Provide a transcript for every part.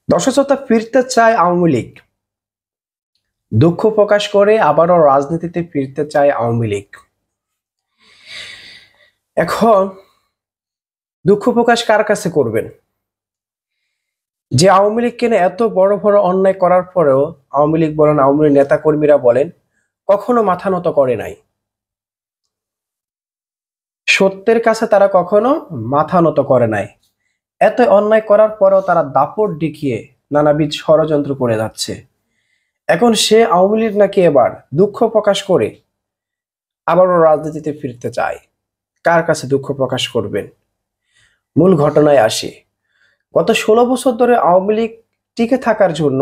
দর্শকতা ফিরতে চায় আওয়ামী লীগ। দুঃখ প্রকাশ করে আবারও রাজনীতিতে ফিরতে চায় আওয়ামী লীগ। এখন দুঃখ প্রকাশ কার কাছে করবেন? যে আওয়ামী লীগকে নিয়ে এত বড় বড় অন্যায় করার পরেও আওয়ামী লীগ বলেন, আওয়ামী লীগ নেতা কর্মীরা বলেন, কখনো মাথা নত করে নাই। সত্যের কাছে তারা কখনো মাথা নত করে নাই। এত অন্যায় করার পরেও তারা দাপট দেখিয়ে নানাবিধ ষড়যন্ত্র করে যাচ্ছে। এখন সে আওয়ামী লীগ নাকি এবার দুঃখ প্রকাশ করে আবারও রাজনীতিতে ফিরতে চায়। কার কাছে দুঃখ প্রকাশ করবেন? মূল ঘটনায় আসি। গত 16 বছর ধরে আওয়ামী লীগ টিকে থাকার জন্য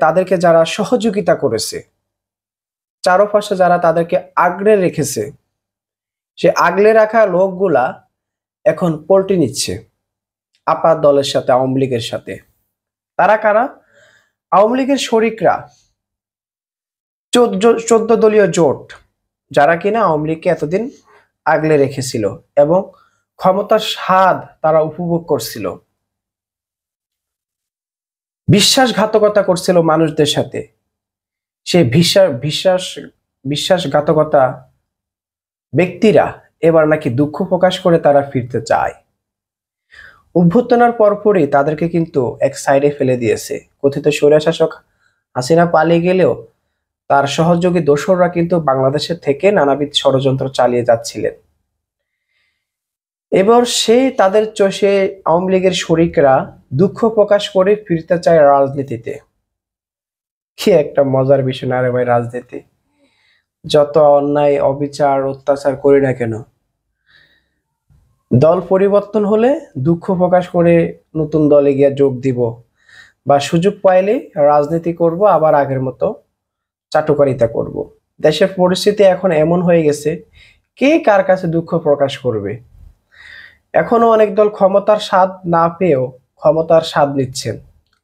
তাদেরকে যারা সহযোগিতা করেছে, চারপাশে যারা তাদেরকে আগলে রেখেছে, সে আগলে রাখা লোকগুলা এখন পল্টি নিচ্ছে আপাত দলের সাথে, আওয়ামী লীগের সাথে। তারা কারা? আওয়ামী লীগের শরিকরা, 14 দলীয় জোট, যারা কিনা আওয়ামী লীগকে এতদিন আগলে রেখেছিল এবং ক্ষমতার স্বাদ তারা উপভোগ করছিল, বিশ্বাসঘাতকতা করছিল মানুষদের সাথে। সেই বিশ্বাসঘাতকতা ব্যক্তিরা এবার নাকি দুঃখ প্রকাশ করে তারা ফিরতে চায়। অভ্যুত্থানের পরপরই তাদেরকে কিন্তু এক সাইডে ফেলে দিয়েছে। কথিত স্বৈরশাসক হাসিনা পালিয়ে গেলেও তার সহযোগী দোসররা কিন্তু বাংলাদেশের থেকে নানাবিধ ষড়যন্ত্র চালিয়ে যাচ্ছিলেন। এবার সে আওয়ামী লীগের শরিকরা দুঃখ প্রকাশ করে ফিরতে চায় রাজনীতিতে। কি একটা মজার বিষয় না রে ভাই রাজনীতি! যত অন্যায়, অবিচার, অত্যাচার করি না কেন, দল পরিবর্তন হলে দুঃখ প্রকাশ করে নতুন দলে গিয়ে যোগ দিব, বা সুযোগ পাইলে রাজনীতি করব, আবার আগের মতো চাটুকারিতা করব। দেশের পরিস্থিতি এখন এমন হয়ে গেছে, কে কার কাছে দুঃখ প্রকাশ করবে? এখনো অনেক দল ক্ষমতার স্বাদ না পেয়েও ক্ষমতার স্বাদ নিচ্ছেন,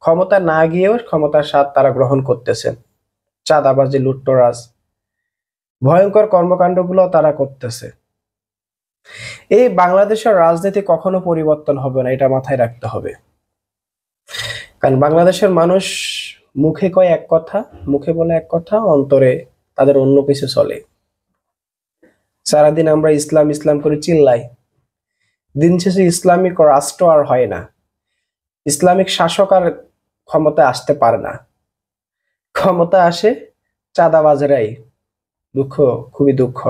ক্ষমতা না গিয়েও ক্ষমতার স্বাদ তারা গ্রহণ করতেছেন। চাঁদাবাজি, লুটতরাজ, ভয়ঙ্কর কর্মকাণ্ডগুলো তারা করতেছে। এই বাংলাদেশের রাজনীতি কখনো পরিবর্তন হবে না, এটা মাথায় রাখতে হবে। কারণ বাংলাদেশের মানুষ মুখে কয় এক কথা, মুখে বলে এক কথা, অন্তরে তাদের অন্য কিছু চলে। সারাদিন আমরা ইসলাম ইসলাম করে চিল্লাই, দিন শেষে ইসলামিক রাষ্ট্র আর হয় না, ইসলামিক শাসক আর ক্ষমতায় আসতে পারে না। ক্ষমতা আসে চাঁদাবাজরাই। দুঃখ, খুবই দুঃখ।